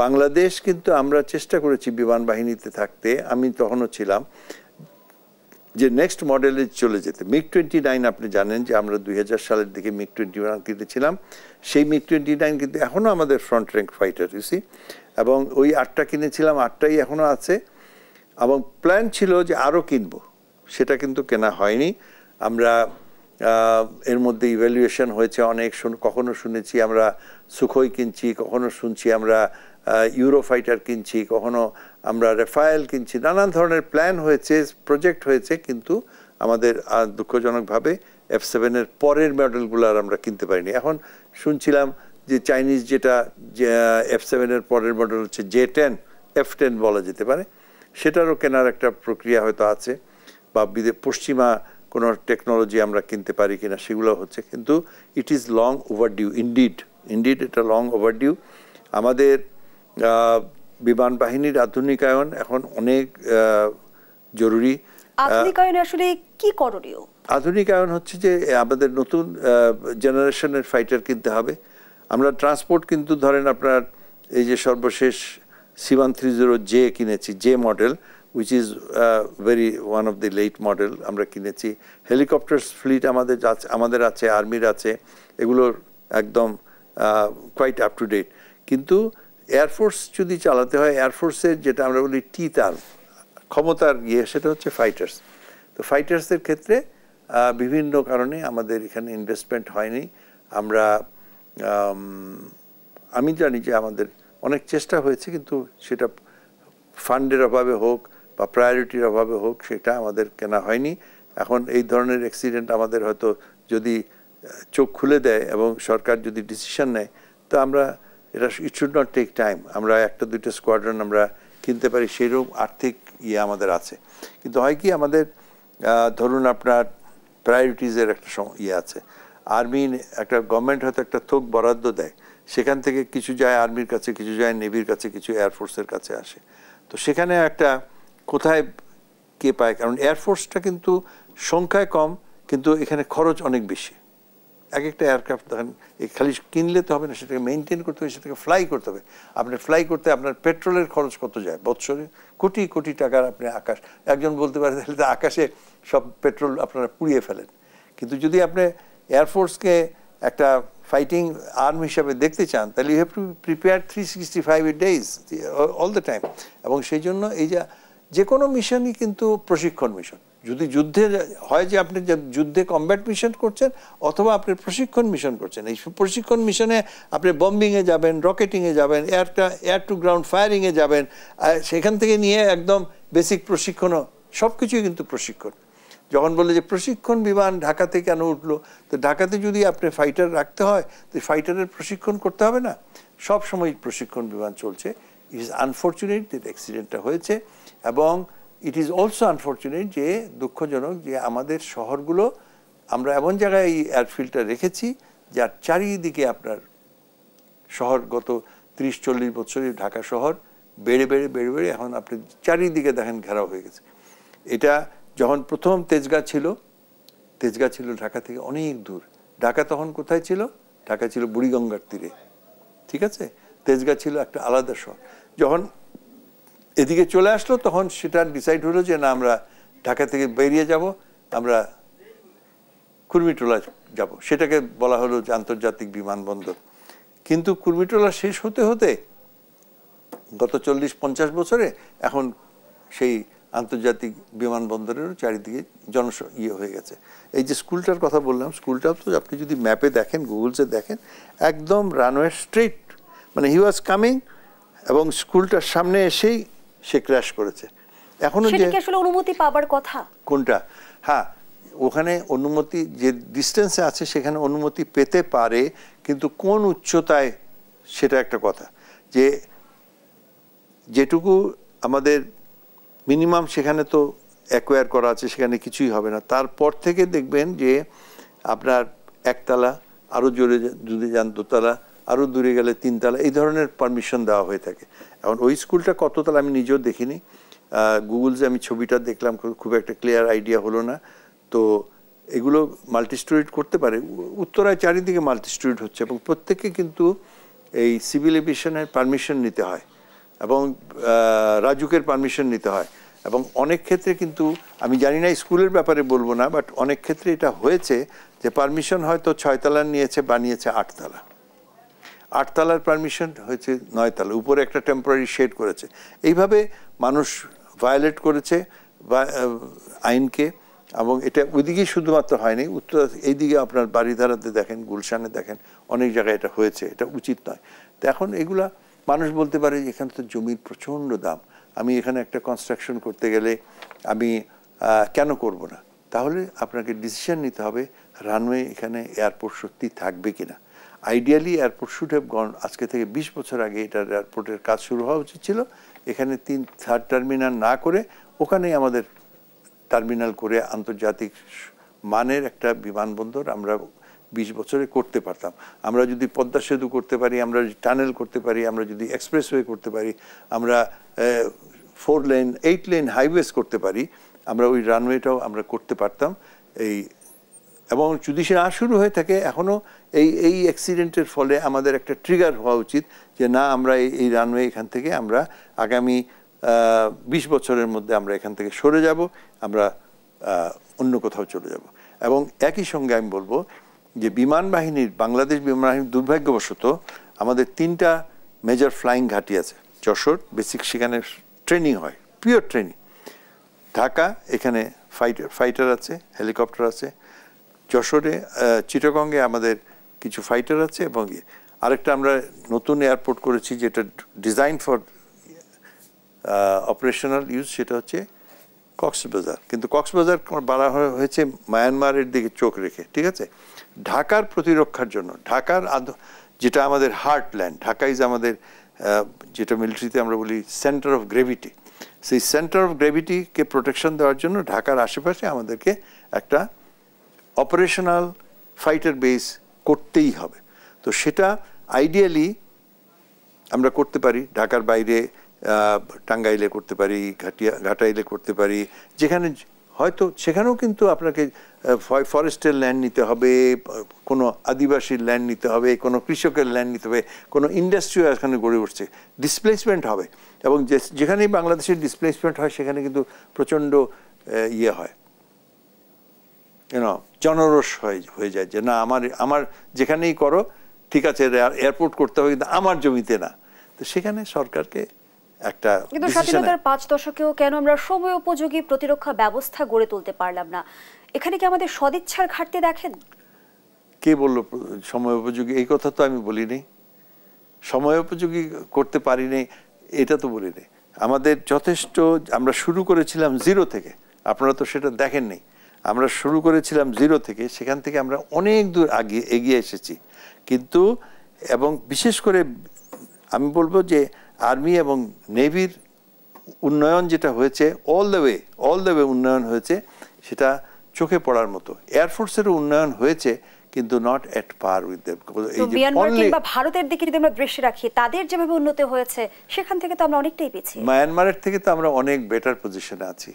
বাংলাদেশ কিন্তু আমরা চেষ্টা করেছি বিমান বাহিনীতে থাকতে, আমি তখনও ছিলাম, যে নেক্সট মডেলে চলে যেতে। MiG-29 আপনি জানেন যে আমরা 2000 সালের দিকে MiG-21 কিনেছিলাম। সেই MiG-29 কিন্তু এখনও আমাদের ফ্রন্ট র্যাঙ্ক ফাইটার, ইউসি, এবং ওই 8টা কিনেছিলাম, 8টাই এখনও আছে, এবং প্ল্যান ছিল যে আরও কিনবো, সেটা কিন্তু কেনা হয়নি। আমরা এর মধ্যে ইভ্যালুয়েশন হয়েছে অনেক, কখনো শুনেছি আমরা সুখোই কিনছি, কখনো শুনছি আমরা ইউরো ফাইটার কিনছি, কখনো আমরা রেফায়েল কিনছি, নানান ধরনের প্ল্যান হয়েছে, প্রজেক্ট হয়েছে, কিন্তু আমাদের দুঃখজনকভাবে F7-এর পরের মডেলগুলো আর আমরা কিনতে পারিনি। এখন শুনছিলাম যে চাইনিজ যেটা F7-এর পরের মডেল হচ্ছে J10, F10 বলা যেতে পারে, সেটারও কেনার একটা প্রক্রিয়া হয়তো আছে, বা পশ্চিমা কোনো টেকনোলজি আমরা কিনতে পারি কিনা সেগুলো হচ্ছে, কিন্তু it is long overdue, indeed এটা লং ওভারডিউ। আমাদের বিমান বাহিনীর আধুনিকায়ন এখন অনেক জরুরি। আধুনিকায়নে আসলে কি করণীয়? আধুনিকায়ন হচ্ছে যে আমাদের নতুন জেনারেশনের ফাইটার কিনতে হবে। আমরা ট্রান্সপোর্ট কিন্তু ধরেন আপনার এই যে সর্বশেষ C-130J কিনেছি, J model, which is very one of the late model আমরা কিনেছি। হেলিকপ্টার ফ্লিট আমাদের আছে, আর্মির আছে, এগুলোর একদম কোয়াইট আপ টু ডেট। কিন্তু এয়ারফোর্স যদি চালাতে হয়, এয়ারফোর্সের যেটা আমরা বলি টিতাল ক্ষমতার সেটা হচ্ছে ফাইটার্স। তো ফাইটার্সের ক্ষেত্রে বিভিন্ন কারণে আমাদের এখানে ইনভেস্টমেন্ট হয়নি। আমি জানি যে আমাদের অনেক চেষ্টা হয়েছে, কিন্তু সেটা ফান্ডের অভাবে হোক বা প্রায়োরিটির অভাবে হোক, সেটা আমাদের কেনা হয়নি। এখন এই ধরনের অ্যাক্সিডেন্ট আমাদের হয়তো যদি চোখ খুলে দেয় এবং সরকার যদি ডিসিশন নেয়, তো আমরা it should not take time, আমরা 1-2টা স্কোয়াড্রন আমরা কিনতে পারি, সেরকম আর্থিক আমাদের আছে। কিন্তু হয় কি, আমাদের ধরুন আপনার প্রায়োরিটিজের একটা আছে। আর্মি একটা গভর্নমেন্ট হয়তো একটা থোক বরাদ্দ দেয়, সেখান থেকে কিছু যায় আর্মির কাছে, কিছু যায় নেভির কাছে, কিছু এয়ারফোর্সের কাছে আসে। তো সেখানে একটা কোথায় কে পায়, কারণ এয়ারফোর্সটা কিন্তু সংখ্যায় কম, কিন্তু এখানে খরচ অনেক বেশি। এক একটা এয়ারক্রাফট দেখেন, খালি কিনলে তো হবে না, সেটাকে মেনটেন করতে হবে, সেটাকে ফ্লাই করতে হবে। আপনার ফ্লাই করতে আপনার পেট্রোলের খরচ কত যায় বৎসরে? কোটি কোটি টাকার আপনি আকাশ, একজন বলতে পারে তাহলে তো আকাশে সব পেট্রোল আপনারা পুড়িয়ে ফেলেন। কিন্তু যদি আপনি এয়ারফোর্সকে একটা ফাইটিং আর্ম হিসাবে দেখতে চান, তাহলে you have to prepare 365 days all the time. এবং সেই জন্য এই যে কোনো মিশনই কিন্তু প্রশিক্ষণ মিশন। যদি যুদ্ধে হয় যে আপনি যুদ্ধে কমব্যাট মিশন করছেন, অথবা আপনি প্রশিক্ষণ মিশন করছেন, এই প্রশিক্ষণ মিশনে আপনি বম্বিংয়ে যাবেন, রকেটিংয়ে যাবেন, এয়ার টু গ্রাউন্ড ফায়ারিংয়ে যাবেন, সেখান থেকে নিয়ে একদম বেসিক প্রশিক্ষণও, সব কিছুই কিন্তু প্রশিক্ষণ। যখন বলে যে প্রশিক্ষণ বিমান ঢাকাতে কেন উঠলো, তো ঢাকাতে যদি আপনি ফাইটার রাখতে হয়, তো ফাইটারের প্রশিক্ষণ করতে হবে না? সব সময় প্রশিক্ষণ বিমান চলছে। ইট ইজ আনফর্চুনেট যে অ্যাক্সিডেন্টটা হয়েছে, এবং ইট ইজ অলসো আনফর্চুনেট যে দুঃখজনক যে আমাদের শহরগুলো আমরা এমন জায়গায় এই এয়ারফিল্ডটা রেখেছি যার চারিদিকে আপনার শহর গত 30-40 বছরের ঢাকা শহর বেড়ে বেড়ে বেড়ে বেড়ে এখন আপনি চারিদিকে দেখেন ঘেরাও হয়ে গেছে। এটা যখন প্রথম তেজগাঁ ছিল ঢাকা থেকে অনেক দূর। ঢাকা তখন কোথায় ছিল? ঢাকা ছিল বুড়িগঙ্গার তীরে, ঠিক আছে? তেজগাঁ ছিল একটা আলাদা শহর। যখন এদিকে চলে আসলো, তখন সেটা ডিসাইড হলো যে না, আমরা ঢাকা থেকে বেরিয়ে যাব, আমরা কুর্মিটোলা যাব, সেটাকে বলা হলো যে আন্তর্জাতিক বিমানবন্দর। কিন্তু কুর্মিটোলা শেষ হতে হতে গত 40-50 বছরে এখন সেই আন্তর্জাতিক বিমানবন্দরেরও চারিদিকে হয়ে গেছে। এই যে স্কুলটার কথা বললাম, স্কুলটাও তো আপনি যদি ম্যাপে দেখেন, গুগলসে দেখেন, একদম রানওয়ে স্ট্রেট, মানে হি ওয়াজ কামিং, এবং স্কুলটার সামনে এসেই সে ক্র্যাশ করেছে। এখনো যে আসলে অনুমতি পাবার কথা কোনটা, হ্যাঁ, ওখানে অনুমতি যে ডিস্টেন্সে আছে সেখানে অনুমতি পেতে পারে, কিন্তু কোন উচ্চতায় সেটা একটা কথা। যে যেটুকু আমাদের মিনিমাম সেখানে তো অ্যাকোয়ার করা আছে, সেখানে কিছুই হবে না। তারপর থেকে দেখবেন যে আপনার একতলা, আরও জোরে যদি যান দোতলা, আরও দূরে গেলে 3 তলা, এই ধরনের পারমিশন দেওয়া হয়ে থাকে। এখন ওই স্কুলটা কততলা আমি নিজেও দেখিনি, গুগলসে আমি ছবিটা দেখলাম, খুব একটা ক্লিয়ার আইডিয়া হলো না। তো এগুলো মাল্টিস্টোরিড করতে পারে, উত্তরায় চারিদিকে মাল্টিস্টোরিড হচ্ছে, এবং প্রত্যেকে কিন্তু এই সিভিল এভিয়েশনের পারমিশন নিতে হয় এবং রাজুকের পারমিশন নিতে হয় এবং অনেক ক্ষেত্রে কিন্তু আমি জানি না স্কুলের ব্যাপারে বলবো না, বাট অনেক ক্ষেত্রে এটা হয়েছে যে পারমিশন হয়তো 6 তলার নিয়েছে, বানিয়েছে 8 তলা, 8 তলার পারমিশন হয়েছে 9 তলা, উপরে একটা টেম্পোরারি শেড করেছে। এইভাবে মানুষ ভায়োলেট করেছে আইনকে, এবং এটা ওইদিকে শুধুমাত্র হয়নি, উত্তর এইদিকে আপনার বাড়িধারাতে দেখেন, গুলশানে দেখেন, অনেক জায়গায় এটা হয়েছে। এটা উচিত নয়। তো এখন এগুলা মানুষ বলতে পারে যে এখানে তো জমির প্রচণ্ড দাম, আমি এখানে একটা কনস্ট্রাকশন করতে গেলে আমি কেন করব না? তাহলে আপনাকে ডিসিশন নিতে হবে রানওয়ে এখানে এয়ারপোর্ট সত্যি থাকবে কিনা। Ideally airport should have gone, আজকে থেকে 20 বছর আগে এটার এয়ারপোর্টের কাজ শুরু হওয়া উচিত ছিল। এখানে 3rd টার্মিনাল না করে ওখানেই আমাদের টার্মিনাল করে আন্তর্জাতিক মানের একটা বিমানবন্দর আমরা 20 বছরে করতে পারতাম। আমরা যদি পদ্মা সেতু করতে পারি, আমরা যদি টানেল করতে পারি, আমরা যদি এক্সপ্রেসওয়ে করতে পারি, আমরা 4 লেন 8 লেন হাইওয়েজ করতে পারি, আমরা ওই রানওয়েটাও আমরা করতে পারতাম। এবং যদি সে না শুরু হয়ে থাকে এখনও এই অ্যাক্সিডেন্টের ফলে আমাদের একটা ট্রিগার হওয়া উচিত যে না, আমরা এই রানওয়ে এখান থেকে আমরা আগামী 20 বছরের মধ্যে আমরা এখান থেকে সরে যাব, আমরা অন্য কোথাও চলে যাব। এবং একই সঙ্গে আমি বলবো যে বিমান বাহিনীর, বাংলাদেশ বিমান বাহিনীর দুর্ভাগ্যবশত আমাদের 3টা মেজর ফ্লাইং ঘাঁটি আছে। যশোর বেসিক, সেখানে ট্রেনিং হয়, পিওর ট্রেনিং। ঢাকা, এখানে ফাইটার আছে, হেলিকপ্টার আছে। যশোরে, চিটাগংয়ে আমাদের কিছু ফাইটার আছে, এবং আরেকটা আমরা নতুন এয়ারপোর্ট করেছি যেটা ডিজাইন ফর অপারেশনাল ইউজ, সেটা হচ্ছে কক্সবাজার। কিন্তু কক্সবাজার বাড়া হয়েছে মায়ানমারের দিকে চোখ রেখে, ঠিক আছে। ঢাকার প্রতিরক্ষার জন্য, ঢাকার যেটা আমাদের হার্টল্যান্ড, ঢাকা ইজ আমাদের যেটা মিলিটারিতে আমরা বলি সেন্টার অফ গ্রেভিটি, সেই সেন্টার অফ গ্রেভিটিকে প্রোটেকশন দেওয়ার জন্য ঢাকার আশেপাশে আমাদেরকে একটা অপারেশনাল ফাইটার বেস করতেই হবে। তো সেটা আইডিয়ালি আমরা করতে পারি ঢাকার বাইরে, টাঙ্গাইলে করতে পারি, ঘাটাইলে করতে পারি, যেখানে হয়তো সেখানেও কিন্তু আপনাকে ফরেস্টের ল্যান্ড নিতে হবে, কোনো আদিবাসীর ল্যান্ড নিতে হবে, কোনো কৃষকের ল্যান্ড নিতে হবে, কোনো ইন্ডাস্ট্রিও এখানে গড়ে উঠছে, ডিসপ্লেসমেন্ট হবে। এবং যেখানেই বাংলাদেশের ডিসপ্লেসমেন্ট হয় সেখানে কিন্তু প্রচণ্ড ইয়ে হয়, জনরস হয়ে যায় যে না, আমার যেখানেই করো ঠিক আছে, এয়ারপোর্ট করতে হবে, কিন্তু আমার জমিতে না। তো সেখানে সরকারকে একটা, কিন্তু স্বাধীনতার 5 দশকেও কেন আমরা সময় উপযোগী প্রতিরক্ষা ব্যবস্থা গড়ে তুলতে পারলাম না? এখানে কি আমাদের সদিচ্ছার ঘাটতি দেখেন? কে বললো সময় উপযোগী? এই কথা তো আমি বলিনি। সময় উপযোগী করতে পারিনি এটা তো বলিনি। আমাদের যথেষ্ট, আমরা শুরু করেছিলাম 0 থেকে, আপনারা তো সেটা দেখেননি। আমরা শুরু করেছিলাম 0 থেকে, সেখান থেকে আমরা অনেক দূর এগিয়ে এসেছি। কিন্তু এবং বিশেষ করে আমি বলবো যে আর্মি এবং নেভির উন্নয়ন যেটা হয়েছে, অল দ্য ওয়ে উন্নয়ন হয়েছে, সেটা চোখে পড়ার মতো। এয়ারফোর্সেরও উন্নয়ন হয়েছে, কিন্তু not at per with them. Myanmar কিংবা ভারতের দিকে যদি আমরা দৃষ্টি রাখি, তাদের যেভাবে উন্নতি হয়েছে সেখান থেকে তো আমরা অনেকটাই পিছিয়ে। মায়ানমারের থেকে তো আমরা অনেক বেটার পজিশনে আছি।